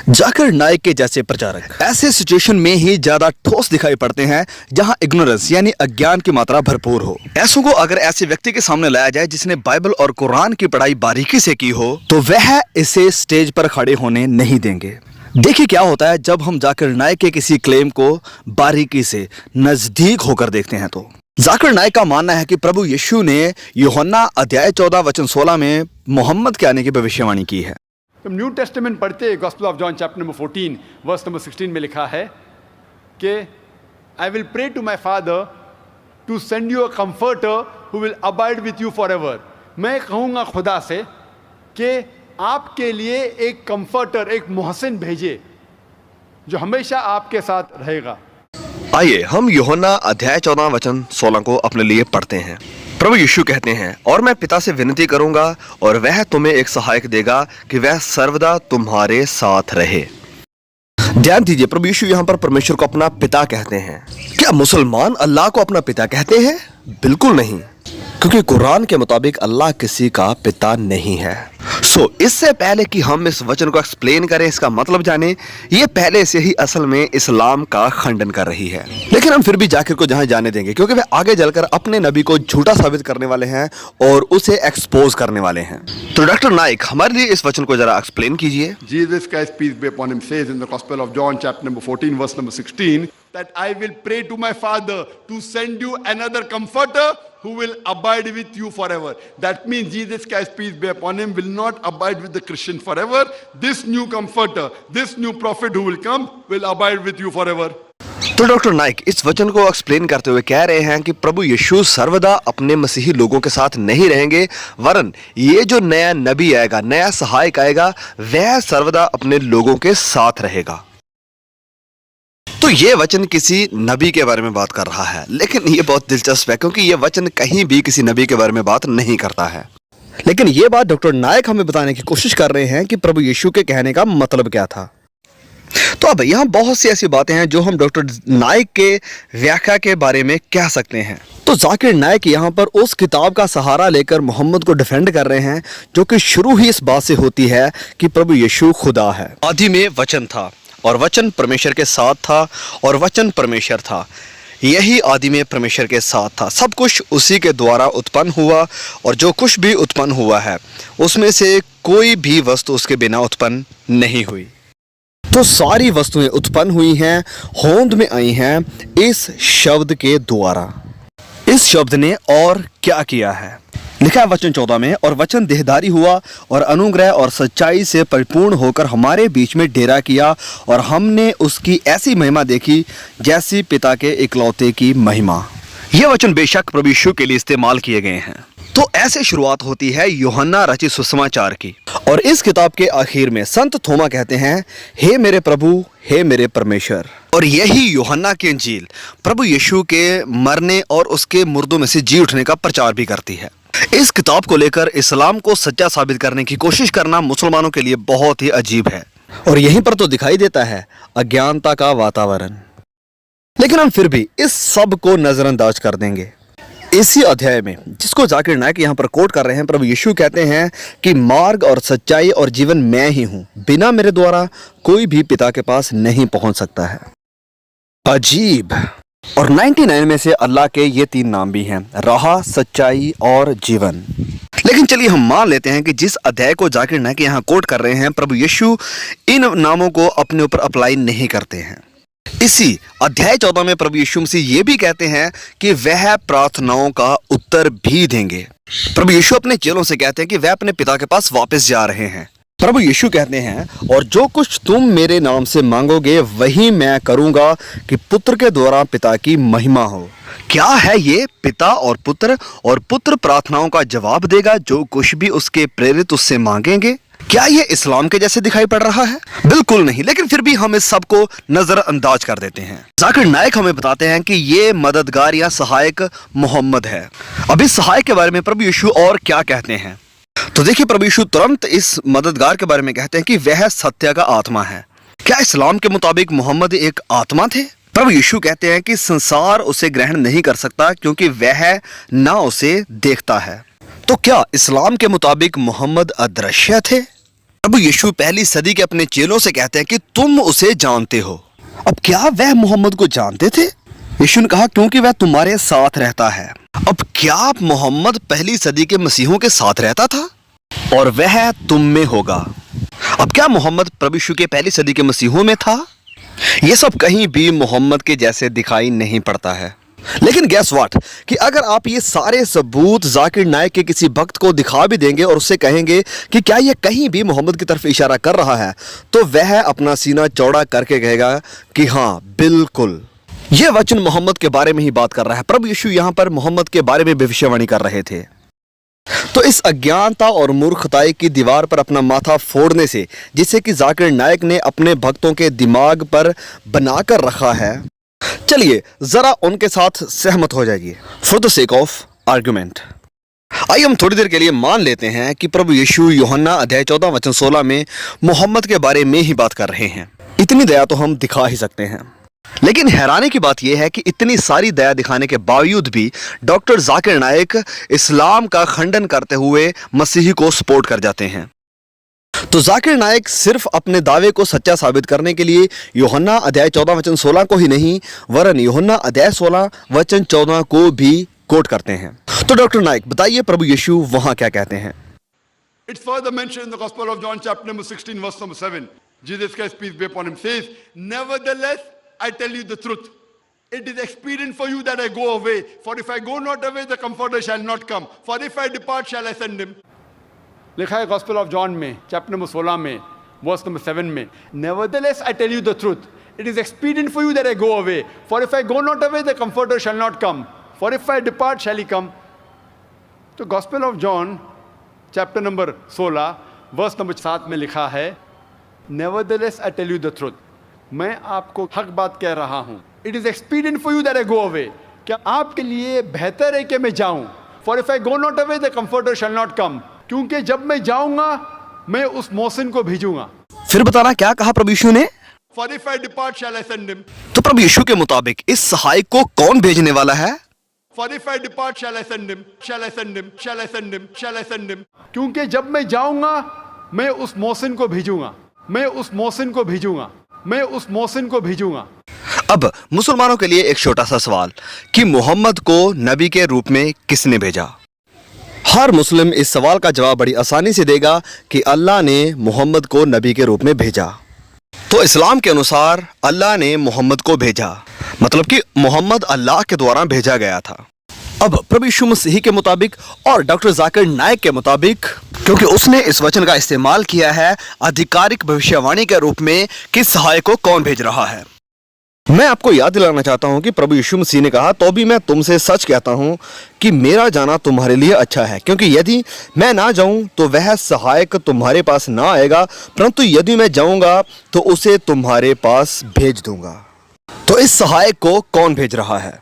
जाकिर नाइक के जैसे प्रचारक ऐसे सिचुएशन में ही ज्यादा ठोस दिखाई पड़ते हैं जहां इग्नोरेंस यानी अज्ञान की मात्रा भरपूर हो। ऐसों को अगर ऐसे व्यक्ति के सामने लाया जाए जिसने बाइबल और कुरान की पढ़ाई बारीकी से की हो तो वह इसे स्टेज पर खड़े होने नहीं देंगे। देखिए क्या होता है जब हम जाकिर नाइक के किसी क्लेम को बारीकी से नजदीक होकर देखते हैं। तो जाकिर नाइक का मानना है कि प्रभु यीशु ने यूहन्ना अध्याय 14 वचन 16 में मोहम्मद के आने की भविष्यवाणी की है। तुम न्यू टेस्टामेंट पढ़ते Gospel of John chapter number 14 verse number 16 में लिखा है कि I will pray to my father to send you a comforter who will abide with you for ever. मैं कहूँगा खुदा से कि आपके लिए एक कंफर्टर, एक मोहसिन भेजे जो हमेशा आपके साथ रहेगा। आइए हम यूहन्ना अध्याय 14 वचन 16 को अपने लिए पढ़ते हैं। प्रभु यीशु कहते हैं, और मैं पिता से विनती करूंगा और वह तुम्हें एक सहायक देगा कि वह सर्वदा तुम्हारे साथ रहे। ध्यान दीजिए, प्रभु यीशु यहाँ पर परमेश्वर को अपना पिता कहते हैं। क्या मुसलमान अल्लाह को अपना पिता कहते हैं? बिल्कुल नहीं, क्योंकि कुरान के मुताबिक अल्लाह किसी का पिता नहीं है। इससे पहले कि हम इस वचन को एक्सप्लेन करें, इसका मतलब जाने, ये पहले से ही असल में इस्लाम का खंडन कर रही है। लेकिन हम फिर भी जाकिर को जहां जाने देंगे क्योंकि वे आगे चलकर अपने नबी को झूठा साबित करने वाले हैं और उसे एक्सपोज करने वाले हैं। तो डॉक्टर नाइक हमारे लिए इस वचन को जरा एक्सप्लेन कीजिए। Jesus Christ peace be upon him says in the Gospel of John chapter number 14 verse number 16 that I will pray to my Father to send you another comforter who will abide with you forever. That means Jesus Christ peace be upon him will not abide with the Christian forever. This new comforter, this new prophet who will come will abide with you forever. तो doctor Naik इस वचन को explain करते हुए कह रहे हैं कि प्रभु यीशु सर्वदा अपने मसीही लोगों के साथ नहीं रहेंगे, वरन ये जो नया नबी आएगा, नया सहायक आएगा, वह सर्वदा अपने लोगों के साथ रहेगा। तो ये वचन किसी नबी के बारे में बात कर रहा है, लेकिन ये बहुत दिलचस्प है क्योंकि ये वचन कहीं भी किसी नबी के बारे में बात नहीं करता है। लेकिन ये बात डॉक्टर नाइक हमें बताने की कोशिश कर रहे हैं कि प्रभु यीशु के कहने का मतलब क्या था। तो अब यहाँ बहुत सी ऐसी बातें हैं जो हम डॉक्टर नाइक के व्याख्या के बारे में कह सकते हैं। तो जाकिर नाइक यहाँ पर उस किताब का सहारा लेकर मोहम्मद को डिफेंड कर रहे हैं जो कि शुरू ही इस बात से होती है कि प्रभु यीशु खुदा है। आदि में वचन था और वचन परमेश्वर के साथ था और वचन परमेश्वर था। यही आदि में परमेश्वर के साथ था। सब कुछ उसी के द्वारा उत्पन्न हुआ और जो कुछ भी उत्पन्न हुआ है उसमें से कोई भी वस्तु उसके बिना उत्पन्न नहीं हुई। तो सारी वस्तुएं उत्पन्न हुई हैं, होंद में आई हैं इस शब्द के द्वारा। इस शब्द ने और क्या किया है? लिखा है वचन 14 में, और वचन देहधारी हुआ और अनुग्रह और सच्चाई से परिपूर्ण होकर हमारे बीच में डेरा किया और हमने उसकी ऐसी महिमा देखी जैसी पिता के इकलौते की महिमा। ये वचन बेशक प्रभु यीशु के लिए इस्तेमाल किए गए हैं। तो ऐसे शुरुआत होती है यूहन्ना रचित सुसमाचार की। और इस किताब के आखिर में संत थोमा कहते हैं, हे मेरे प्रभु, हे मेरे परमेश्वर। और यही यूहन्ना की इंजील प्रभु यीशु के मरने और उसके मुर्दों में से जी उठने का प्रचार भी करती है। इस किताब को लेकर इस्लाम को सच्चा साबित करने की कोशिश करना मुसलमानों के लिए बहुत ही अजीब है। और यहीं पर तो दिखाई देता है अज्ञानता का वातावरण। लेकिन हम फिर भी इस सब को नजरअंदाज कर देंगे। इसी अध्याय में जिसको जाकिर नाइक यहाँ पर कोट कर रहे हैं, प्रभु यीशु कहते हैं कि मार्ग और सच्चाई और जीवन मैं ही हूँ, बिना मेरे द्वारा कोई भी पिता के पास नहीं पहुंच सकता है। अजीब। और 99 में से अल्लाह के ये 3 नाम भी हैं, राह, सच्चाई और जीवन। लेकिन चलिए हम मान लेते हैं कि जिस अध्याय को जाकिर नाइक यहाँ कोट कर रहे हैं, प्रभु यीशु इन नामों को अपने ऊपर अप्लाई नहीं करते हैं। इसी अध्याय 14 में प्रभु यीशु मसीह ये भी कहते हैं कि वह प्रार्थनाओं का उत्तर भी देंगे। प्रभु यीशु अपने चेलों से कहते हैं कि वह अपने पिता के पास वापस जा रहे हैं। प्रभु यीशु कहते हैं, और जो कुछ तुम मेरे नाम से मांगोगे वही मैं करूंगा कि पुत्र के द्वारा पिता की महिमा हो। क्या है ये पिता और पुत्र प्रार्थनाओं का जवाब देगा जो कुछ भी उसके प्रेरित उससे मांगेंगे? क्या ये इस्लाम के जैसे दिखाई पड़ रहा है? बिल्कुल नहीं। लेकिन फिर भी हम इस सब को नजरअंदाज कर देते हैं। जाकिर नाइक हमें बताते हैं कि ये मददगार या सहायक मोहम्मद है। अब इस सहायक के बारे में प्रभु यीशु और क्या कहते हैं? तो देखिए, प्रभु यीशु तुरंत इस मददगार के बारे में कहते हैं कि वह सत्य का आत्मा है। क्या इस्लाम के मुताबिक मोहम्मद एक आत्मा थे? प्रभु यीशु कहते हैं कि संसार उसे ग्रहण नहीं कर सकता क्योंकि वह ना उसे देखता है। तो क्या इस्लाम के मुताबिक मोहम्मद अदृश्य थे? प्रभु यीशु पहली सदी के अपने चेलों से कहते हैं कि तुम उसे जानते हो। अब क्या वह मोहम्मद को जानते थे? यीशु ने कहा क्योंकि वह तुम्हारे साथ रहता है। अब क्या मोहम्मद पहली सदी के मसीहों के साथ रहता था और वह तुम में होगा? अब क्या मोहम्मद प्रभु यीशु के पहली सदी के मसीहों में था? यह सब कहीं भी मोहम्मद के जैसे दिखाई नहीं पड़ता है। लेकिन गैस व्हाट कि अगर आप ये सारे सबूत जाकिर नाइक के किसी भक्त को दिखा भी देंगे और उससे कहेंगे कि क्या यह कहीं भी मोहम्मद की तरफ इशारा कर रहा है, तो वह अपना सीना चौड़ा करके कहेगा कि हाँ बिल्कुल यह वचन मोहम्मद के बारे में ही बात कर रहा है। प्रभु यीशु यहां पर मोहम्मद के बारे में भविष्यवाणी कर रहे थे। तो इस अज्ञानता और मूर्खताई की दीवार पर अपना माथा फोड़ने से, जिसे कि जाकिर नाइक ने अपने भक्तों के दिमाग पर बनाकर रखा है, चलिए जरा उनके साथ सहमत हो जाइए for the sake of argument. आइए हम थोड़ी देर के लिए मान लेते हैं कि प्रभु यीशु यूहन्ना अध्याय 14 वचन 16 में मोहम्मद के बारे में ही बात कर रहे हैं। इतनी दया तो हम दिखा ही सकते हैं। लेकिन हैरानी की बात यह है कि इतनी सारी दया दिखाने के बावजूद भी डॉक्टर जाकिर नाइक इस्लाम का खंडन करते हुए मसीही को सपोर्ट कर जाते हैं। तो जाकिर नाइक सिर्फ अपने दावे को सच्चा साबित करने के लिए यूहन्ना अध्याय 14 वचन 16 को ही नहीं वरन यूहन्ना अध्याय 16 वचन 14 को भी कोट करते हैं। तो डॉक्टर नाइक बताइए प्रभु यीशु वहां क्या कहते हैं? It's further mentioned in the Gospel of John, chapter number 16, verse number 7. Jesus Christ, peace be upon him, says, "Nevertheless, I tell you the truth. It is expedient for you that I go away. For if I go not away, the Comforter shall not come. For if I depart, shall I send him." लिखा है Gospel of John में, chapter number 16 में, verse number 7 में, "Nevertheless, I tell you the truth. It is expedient for you that I go away. For if I go not away, the Comforter shall not come. For if I depart, shall he come." तो Gospel of John, chapter number 16, verse number 7 में लिखा है, "Nevertheless, I tell you the truth." मैं आपको हक बात कह रहा हूं। It is expedient for you that I go away. क्या आपके लिए बेहतर है कि मैं जाऊं? For if I go not away, the Comforter shall not come. क्योंकि जब मैं जाऊंगा मैं उस मोहसिन को भेजूंगा। फिर बताना क्या कहा प्रभु यीशु ने? For if I depart, shall I send him? तो प्रभु यीशु के मुताबिक इस सहायक को कौन भेजने वाला है? For if I depart, shall I send him? Shall I send him? Shall I send him? Shall I send him? क्योंकि जब मैं जाऊंगा मैं उस मोहसिन को भेजूंगा। मैं उस मोहसिन को भेजूंगा। मैं उस मोहसिन को भेजूंगा। अब मुसलमानों के लिए एक छोटा सा सवाल कि मोहम्मद को नबी के रूप में किसने भेजा? हर मुस्लिम इस सवाल का जवाब बड़ी आसानी से देगा कि अल्लाह ने मोहम्मद को नबी के रूप में भेजा। तो इस्लाम के अनुसार अल्लाह ने मोहम्मद को भेजा, मतलब कि मोहम्मद अल्लाह के द्वारा भेजा गया था। अब प्रभु यीशु मसीह के मुताबिक और डॉक्टर जाकिर नाइक के मुताबिक, क्योंकि उसने इस वचन का इस्तेमाल किया है आधिकारिक भविष्यवाणी के रूप में कि सहायक को कौन भेज रहा है, मैं आपको याद दिलाना चाहता हूं कि प्रभु यीशु मसीह ने कहा, तो भी मैं तुमसे सच कहता हूं कि मेरा जाना तुम्हारे लिए अच्छा है, क्योंकि यदि मैं ना जाऊं तो वह सहायक तुम्हारे पास ना आएगा, परंतु यदि मैं जाऊंगा तो उसे तुम्हारे पास भेज दूंगा। तो इस सहायक को कौन भेज रहा है?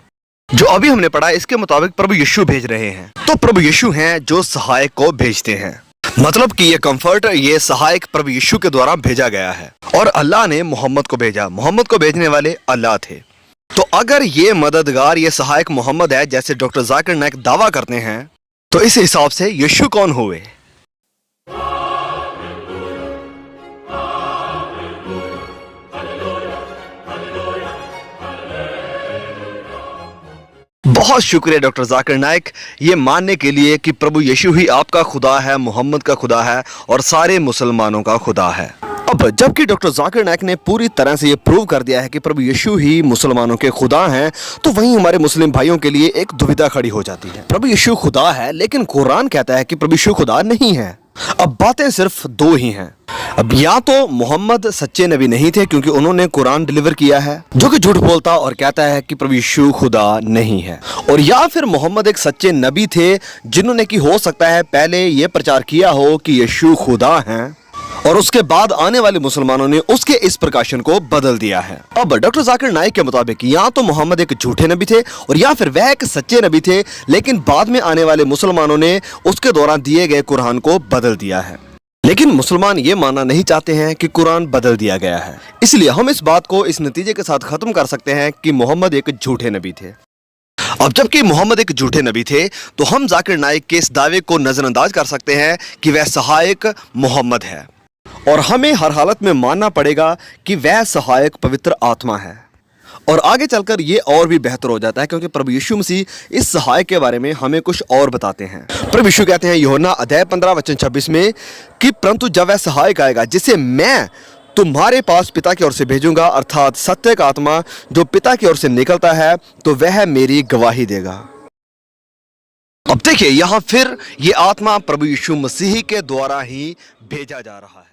जो अभी हमने पढ़ा इसके मुताबिक प्रभु यीशु भेज रहे हैं। तो प्रभु यीशु हैं जो सहायक को भेजते हैं, मतलब कि ये कंफर्टर, ये सहायक प्रभु यीशु के द्वारा भेजा गया है और अल्लाह ने मोहम्मद को भेजा। मोहम्मद को भेजने वाले अल्लाह थे। तो अगर ये मददगार, ये सहायक मोहम्मद है जैसे डॉक्टर जाकिर नाइक दावा करते हैं, तो इस हिसाब से यीशु कौन हुए? बहुत शुक्रिया डॉक्टर जाकिर नाइक ये मानने के लिए कि प्रभु यीशु ही आपका खुदा है, मोहम्मद का खुदा है और सारे मुसलमानों का खुदा है। अब जबकि डॉक्टर जाकिर नाइक ने पूरी तरह से ये प्रूव कर दिया है कि प्रभु यीशु ही मुसलमानों के खुदा हैं, तो वहीं हमारे मुस्लिम भाइयों के लिए एक दुविधा खड़ी हो जाती है। प्रभु यीशु खुदा है लेकिन कुरान कहता है कि प्रभु यीशु खुदा नहीं है। अब बातें सिर्फ दो ही हैं। अब या तो मोहम्मद सच्चे नबी नहीं थे क्योंकि उन्होंने कुरान डिलीवर किया है जो कि झूठ बोलता और कहता है कि प्रभु यीशु खुदा नहीं है, और या फिर मोहम्मद एक सच्चे नबी थे जिन्होंने कि हो सकता है पहले ये प्रचार किया हो कि यीशु खुदा हैं और उसके बाद आने वाले मुसलमानों ने उसके इस प्रकाशन को बदल दिया है। अब डॉक्टर जाकिर नाइक के मुताबिक या तो मोहम्मद एक झूठे नबी थे और या फिर वह एक सच्चे नबी थे, लेकिन बाद में आने वाले मुसलमानों ने उसके दौरान दिए गए कुरान को बदल दिया है। लेकिन मुसलमान ये मानना नहीं चाहते हैं कि कुरान बदल दिया गया है, इसलिए हम इस बात को इस नतीजे के साथ खत्म कर सकते हैं कि मोहम्मद एक झूठे नबी थे। अब जबकि मोहम्मद एक झूठे नबी थे तो हम जाकिर नाइक के इस दावे को नजरअंदाज कर सकते हैं कि वह सहायक मोहम्मद है और हमें हर हालत में मानना पड़ेगा कि वह सहायक पवित्र आत्मा है। और आगे चलकर ये और भी बेहतर हो जाता है, क्योंकि प्रभु यीशु मसीह इस सहायक के बारे में हमें कुछ और बताते हैं। प्रभु यीशु कहते हैं यूहन्ना अध्याय 15 वचन 26 में कि परंतु जब वह सहायक आएगा जिसे मैं तुम्हारे पास पिता की ओर से भेजूंगा, अर्थात सत्य का आत्मा जो पिता की ओर से निकलता है, तो वह मेरी गवाही देगा। अब देखिए, यहां फिर ये आत्मा प्रभु यीशु मसीह के द्वारा ही भेजा जा रहा है।